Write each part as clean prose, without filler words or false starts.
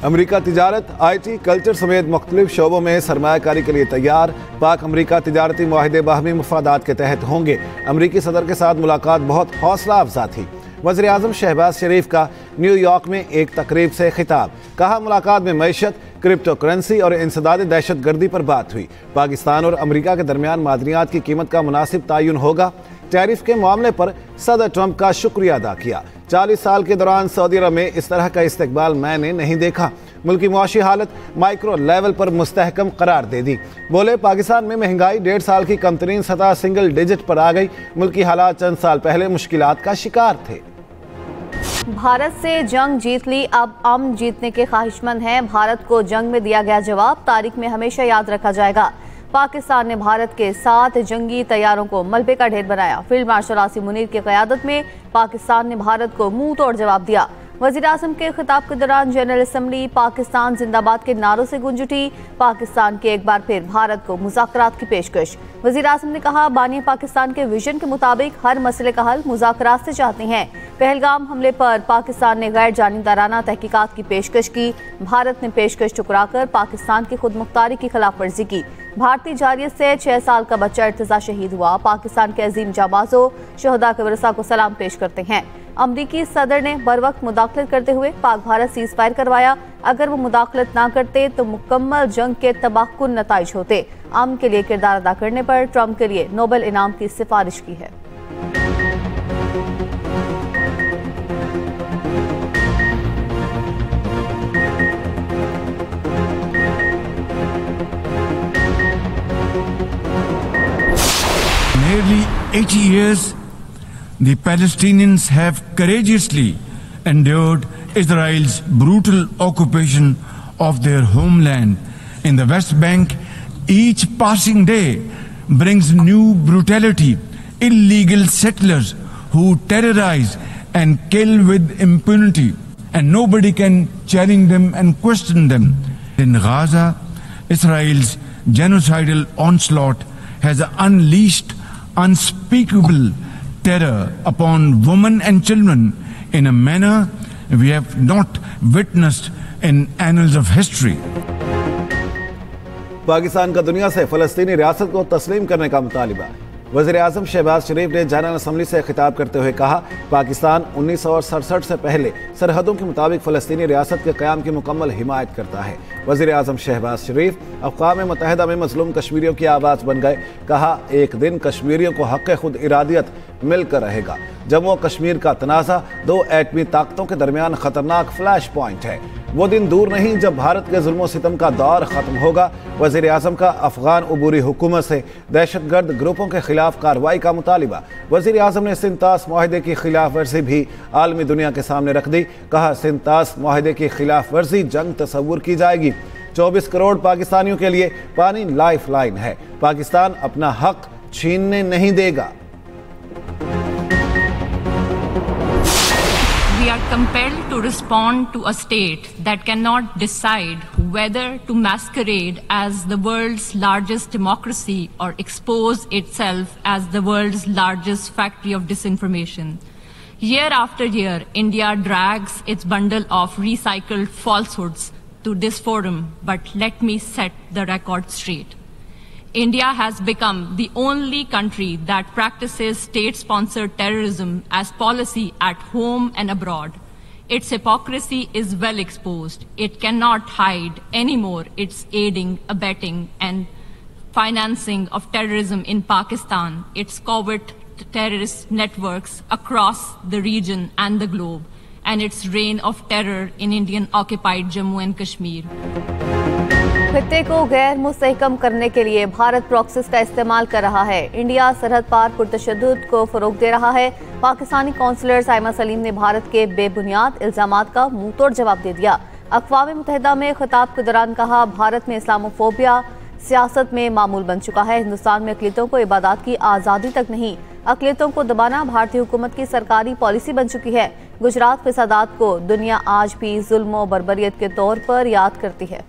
America तिजारत, IT, culture समेत मुख्तलिफ शोबों में सरमायाकारी के लिए तैयार। पाक अमेरिका तिजारती मुआहदे बाहमी मुफादात के तहत होंगे। अमरीकी सदर के साथ मुलाकात बहुत हौसला अफजा थी। वज़ीर आज़म शहबाज शरीफ का न्यूयॉर्क में एक तकरीब से खिताब। कहा, मुलाकात में मईशत, क्रिप्टो करेंसी और इंसदाद दहशत गर्दी पर बात हुई। पाकिस्तान और अमरीका के दरमियान मादनियात की कीमत का मुनासिब तयन होगा। टैरिफ के मामले पर सदर ट्रंप का शुक्रिया अदा किया। 40 साल के दौरान सऊदी अरब में इस तरह का इस्तकबाल मैंने नहीं देखा। मुल्की मुआशी हालत माइक्रो लेवल पर मुस्तहकम करार दे दी। बोले, पाकिस्तान में महंगाई 1.5 साल की कम तरीन सतह सिंगल डिजिट पर आ गई। मुल्की हालात चंद साल पहले मुश्किलात का शिकार थे। भारत से जंग जीत ली, अब अमन जीतने के ख्वाहिशमंद हैं। भारत को जंग में दिया गया जवाब तारीख में हमेशा याद रखा जाएगा। पाकिस्तान ने भारत के 7 जंगी तैयारों को मलबे का ढेर बनाया। फील्ड मार्शल आसिम मुनीर की क़यादत में पाकिस्तान ने भारत को मुंह तोड़ जवाब दिया। वज़ीर आज़म के खिताब के दौरान जनरल असम्बली पाकिस्तान जिंदाबाद के नारों से गूंज उठी। पाकिस्तान की एक बार फिर भारत को मुज़ाकरात की पेशकश। वज़ीर आज़म ने कहा, बानी पाकिस्तान के विजन के मुताबिक हर मसले का हल मुज़ाकरात से चाहते हैं। पहलगाम हमले पर पाकिस्तान ने गैर जानिबदाराना तहकीकात की पेशकश की। भारत ने पेशकश ठुकराकर पाकिस्तान की खुद मुख्तारी की खिलाफ वर्जी की। भारतीय जारियत से 6 साल का बच्चा इर्तिजा शहीद हुआ। पाकिस्तान के अजीम जाबाजों शहदा के वरसा को सलाम पेश करते हैं। अमरीकी सदर ने बर वक्त मुदाखलत करते हुए पाक भारत सीज फायर करवाया। अगर वो मुदाखलत ना करते तो मुकम्मल जंग के तबाहकुन नताइज होते। अमन के लिए किरदार अदा करने पर ट्रंप के लिए नोबेल इनाम की सिफारिश की है। Nearly 80 years, the Palestinians have courageously endured Israel's brutal occupation of their homeland in the West Bank. Each passing day brings new brutality, illegal settlers who terrorize and kill with impunity, and nobody can challenge them and question them. In Gaza, Israel's genocidal onslaught has unleashed unspeakable terror upon women and children in a manner we have not witnessed in annals of history. Pakistan का दुनिया से फ़लस्तीनी रियासत को तस्लीम करने का मुतालिबा। वज़ीर आज़म शहबाज शरीफ ने जनरल असम्बली से खिताब करते हुए कहा, पाकिस्तान 1967 से पहले सरहदों के मुताबिक फ़लस्तीनी रियासत के क़याम की मुकम्मल हिमायत करता है। वज़ीर आज़म शहबाज शरीफ अक़वाम मुत्तहिदा में मज़लूम कश्मीरियों की आवाज़ बन गए। कहा, एक दिन कश्मीरियों को हक़ खुद इरादियत मिलकर रहेगा। जम्मू कश्मीर का तनाज़ा 2 एटमी ताकतों के दरमियान ख़तरनाक फ्लैश पॉइंट है। वो दिन दूर नहीं जब भारत के जुल्म सितम का दौर ख़त्म होगा। वज़ीर आज़म का अफ़गान अबूरी हुकूमत से दहशतगर्द ग्रुपों के खिलाफ कार्रवाई का मुतालिबा। वज़ीर आज़म ने सिंतास मुआहदे की खिलाफ वर्जी भी आलमी दुनिया के सामने रख दी। कहा, सिंतास मुआहदे की खिलाफ वर्जी जंग तस्वुर की जाएगी। 24 करोड़ पाकिस्तानियों के लिए पानी लाइफ लाइन है। पाकिस्तान अपना हक छीनने नहीं देगा। We are compelled to respond to a state that cannot decide whether to masquerade as the world's largest democracy or expose itself as the world's largest factory of disinformation. Year after year, India drags its bundle of recycled falsehoods to this forum, but let me set the record straight. India has become the only country that practices state-sponsored terrorism as policy at home and abroad. Its hypocrisy is well exposed. It cannot hide anymore its aiding, abetting, and financing of terrorism in Pakistan, its covert terrorist networks across the region and the globe, and its reign of terror in Indian-occupied Jammu and Kashmir. खित्ते को गैर मुस्तहकम करने के लिए भारत प्रॉक्सिस का इस्तेमाल कर रहा है। इंडिया सरहद पार पुरतशद्दुद को फरोग दे रहा है। पाकिस्तानी काउंसलर साइमा सलीम ने भारत के बेबुनियाद इल्जामात का मुंह तोड़ जवाब दे दिया। अक़वाम मुत्तहिदा में खिताब के दौरान कहा, भारत में इस्लामोफोबिया सियासत में मामूल बन चुका है। हिंदुस्तान में अक़लियतों को इबादत की आज़ादी तक नहीं, अक़लियतों को दबाना भारतीय हुकूमत की सरकारी पॉलिसी बन चुकी है। गुजरात फसादात को दुनिया आज भी जुल्म और बर्बरियत के तौर पर याद करती है।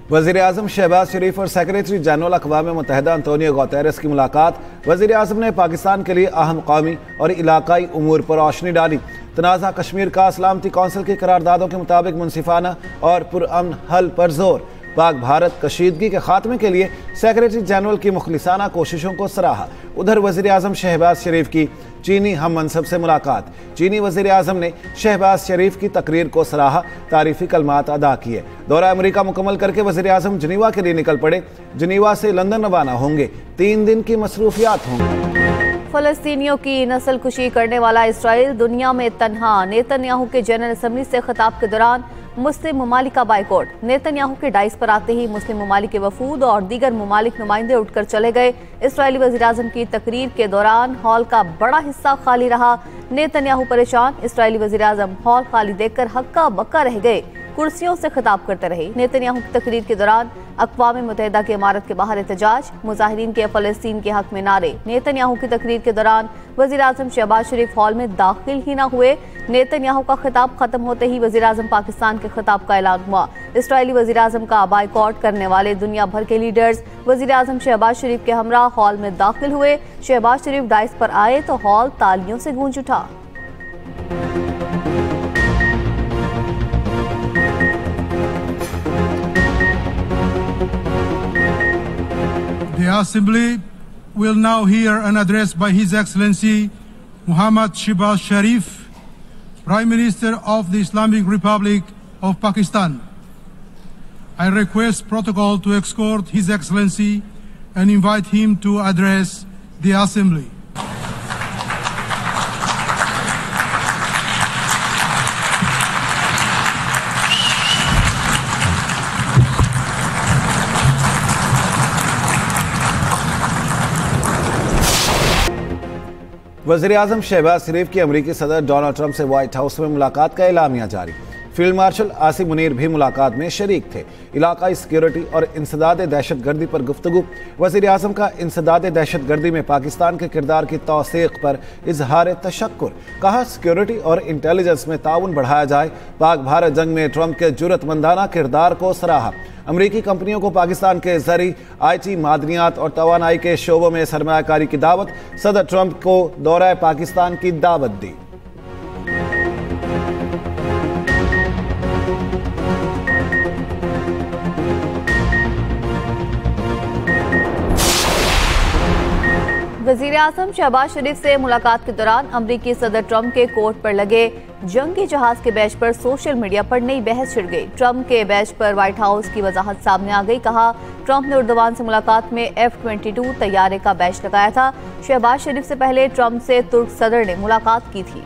वज़ीर आज़म शहबाज शरीफ और सेक्रेटरी जनरल अक़वाम मुत्तहिदा अंतोनियो गुतेरेस की मुलाकात। वज़ीर आज़म ने पाकिस्तान के लिए अहम कौमी और इलाकाई उमूर पर रोशनी डाली। तनाज़ा कश्मीर का सलामती कौंसिल की करारदादों के मुताबिक मुनसिफाना और पुरअमन हल पर जोर। पाक भारत कशीदगी के खात्मे के लिए सेक्रेटरी जनरल की मुखलिसाना कोशिशों को सराहा। उधर वज़ीर आज़म शहबाज शरीफ की चीनी हम मनसब से मुलाकात। चीनी वज़ीर आज़म ने शहबाज शरीफ की तकरीर को सराहा, तारीफ़ी कलमात अदा किए। दौरा अमेरिका मुकम्मल करके वज़ीर आज़म जिनीवा के लिए निकल पड़े। जिनीवा से लंदन रवाना होंगे। 3 दिन की मसरूफियात होंगी। फ़लस्तीनियों की नस्ल कुशी करने वाला इसराइल दुनिया में तन्हा। नेतन्याहू के जनरल असम्बली से खिताब के दौरान मुस्लिम ममालिक का बाइकॉट। नेतन्याहू के डाइस पर आते ही मुस्लिम ममालिक के वफूद और दीगर ममालिक नुमाइंदे उठकर चले गए। इसराइली वज़ीर आज़म की तकरीर के दौरान हॉल का बड़ा हिस्सा खाली रहा। नेतन्याहू परेशान। इसराइली वज़ीर आज़म हॉल खाली देखकर हक्का बक्का रह गए। कुर्सियों से खिताब करते रहे। नेतन्याहू की तकरीर के दौरान अक़वाम मुत्तहिदा की इमारत के बाहर एहतजाज। मुजाहिरीन के फ़लस्तीन के हक में नारे। नेतन्याहू की तकरीर के दौरान वज़ीर आज़म शहबाज शरीफ हॉल में दाखिल ही न हुए। नेतन्याहू का खिताब खत्म होते ही वज़ीर आज़म पाकिस्तान के खिताब का ऐलान हुआ। इसराइली वज़ीर आज़म का बाइकॉट करने वाले दुनिया भर के लीडर्स वज़ीर आज़म शहबाज शरीफ के हमरा हॉल में दाखिल हुए। शहबाज शरीफ डाइस पर आए तो हॉल तालियों से गूंज उठा। The Assembly will now hear an address by His Excellency Muhammad Shehbaz Sharif, Prime Minister of the Islamic Republic of Pakistan. I request protocol to escort His Excellency and invite him to address the Assembly. वज़ीर आज़म शहबाज शरीफ की अमरीकी सदर Donald Trump से white house में मुलाकात का एलामिया जारी। Field marshal Asim Munir भी मुलाकात में शरीक थे। इलाकाई सिक्योरिटी और इंसदाद दहशत गर्दी पर गुफ्तगू। वज़ीर आज़म का इंसदाद दहशत गर्दी में पाकिस्तान के किरदार की तौसीक़ पर इजहार तशक्कुर। कहा सिक्योरिटी और इंटेलिजेंस में ताउन बढ़ाया जाए। पाक भारत जंग में ट्रंप के जुर्रतमंदाना किरदार को सराहा। अमरीकी कंपनियों को पाकिस्तान के ज़री IT, मादनियात और तवानाई के शोबों में सरमायाकारी की दावत। सदर ट्रंप को दौरा पाकिस्तान की दावत दी। वज़ीर आज़म शहबाज शरीफ से मुलाकात के दौरान अमरीकी सदर ट्रंप के कोर्ट पर लगे जंगी जहाज के बैच पर सोशल मीडिया पर नई बहस छिड़ गई। ट्रंप के बैच पर व्हाइट हाउस की वजाहत सामने आ गई। कहा ट्रंप ने उर्दवान से मुलाकात में F-22 तैयारे का बैच लगाया था। शहबाज शरीफ से पहले ट्रंप से तुर्क सदर ने मुलाकात की थी।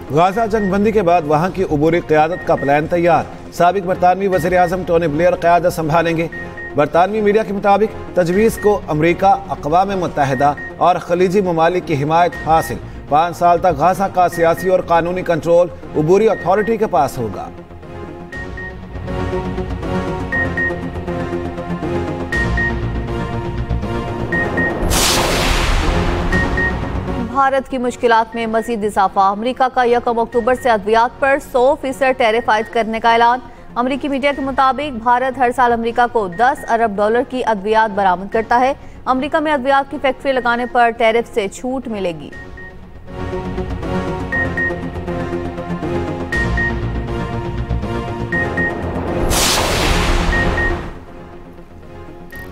गाजा जंगबंदी के बाद वहां की उबूरी क़यादत का प्लान तैयार। साबिक बरतानवी वज़ीर आज़म टोनी ब्लेयर क़यादत संभालेंगे। बरतानवी मीडिया के मुताबिक तजवीज़ को अमरीका, अक़वाम मुत्तहिदा और खलीजी ममालिक की हिमायत हासिल। 5 साल तक गाजा का सियासी और कानूनी कंट्रोल उबूरी अथॉरिटी के पास होगा। भारत की मुश्किलात में मजीद इजाफा। अमरीका का 1 अक्टूबर से अद्वियात पर 100% टैरिफ आयद करने का ऐलान। अमरीकी मीडिया के मुताबिक भारत हर साल अमरीका को $10 अरब की अद्वियात बरामद करता है। अमरीका में अद्वियात की फैक्ट्री लगाने पर टैरिफ से छूट मिलेगी।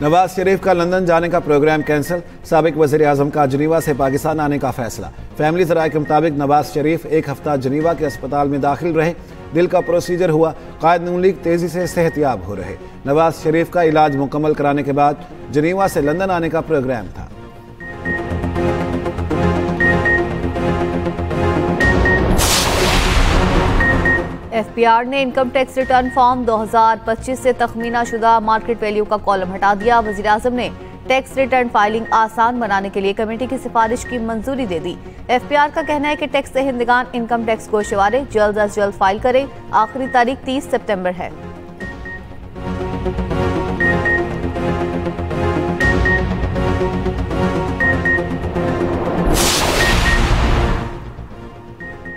नवाज शरीफ का लंदन जाने का प्रोग्राम कैंसिल। साबिक वज़ीर आज़म का जिनीवा से पाकिस्तान आने का फैसला। फैमिली ज़राए के मुताबिक नवाज शरीफ 1 हफ्ता जिनीवा के अस्पताल में दाखिल रहे। दिल का प्रोसीजर हुआ। कायद नून लीग तेजी से सेहतियाब हो रहे। नवाज शरीफ का इलाज मुकम्मल कराने के बाद जिनीवा से लंदन आने का प्रोग्राम था। FBR ने इनकम टैक्स रिटर्न फॉर्म 2025 से तखमीना शुदा मार्केट वैल्यू का कॉलम हटा दिया। वज़ीर आज़म ने टैक्स रिटर्न फाइलिंग आसान बनाने के लिए कमेटी की सिफारिश की मंजूरी दे दी। FBR का कहना है कि टैक्स दहिंदगान इनकम टैक्स गोशवारे जल्द अज जल्द फाइल करें। आखिरी तारीख 30 सितंबर है।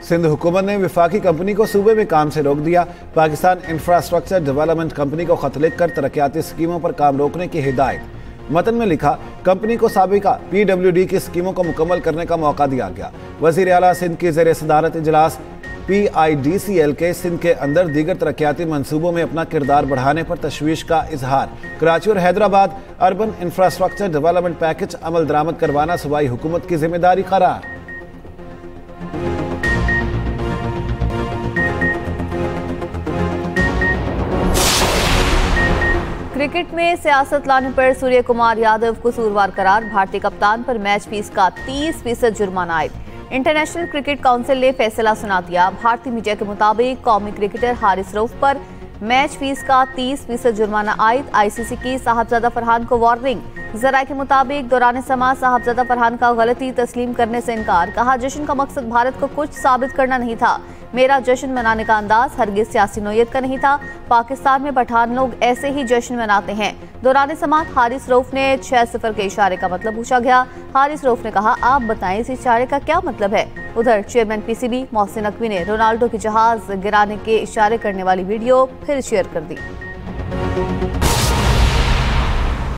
सिंध हुकूमत ने विफाकी कंपनी को सूबे में काम से रोक दिया। पाकिस्तान इंफ्रास्ट्रक्चर डेवलपमेंट कंपनी को खत लिखकर तरक्याती स्कीमों पर काम रोकने की हिदायत। मतन में लिखा, कंपनी को साबिका PWD की स्कीमों को मुकम्मल करने का मौका दिया गया। वज़ीर आला सिंध की ज़ेर सदारत इजलास PIDCL के सिंध के अंदर दीगर तरक्याती मंसूबों में अपना किरदार बढ़ाने पर तशवीश का इजहार। कराची और Hyderabad urban infrastructure development package अमल दरामद करवाना सूबाई हुकूमत की जिम्मेदारी करार। क्रिकेट में सियासत लाने पर सूर्य कुमार यादव कसूरवार करार। भारतीय कप्तान पर मैच फीस का 30% जुर्माना आयद। इंटरनेशनल क्रिकेट काउंसिल ने फैसला सुना दिया। भारतीय मीडिया के मुताबिक कौमी क्रिकेटर हारिस रऊफ पर मैच फीस का 30% जुर्माना आयद। ICC की साहबजादा फरहान को वार्निंग। जराये के मुताबिक दौरान समाअत साहबजादा फरहान का गलती तस्लीम करने से इनकार। कहा, जश्न का मकसद भारत को कुछ साबित करना नहीं था। मेरा जश्न मनाने का अंदाज हरगिज सियासी नोयत का नहीं था। पाकिस्तान में पठान लोग ऐसे ही जश्न मनाते हैं। दौरान समाअत हारिस रऊफ ने 6-0 के इशारे का मतलब पूछा गया। हारिस रऊफ ने कहा, आप बताएं इस इशारे का क्या मतलब है। उधर चेयरमैन PCB मोहसिन नकवी ने रोनाल्डो की जहाज गिराने के इशारे करने वाली वीडियो फिर शेयर कर दी।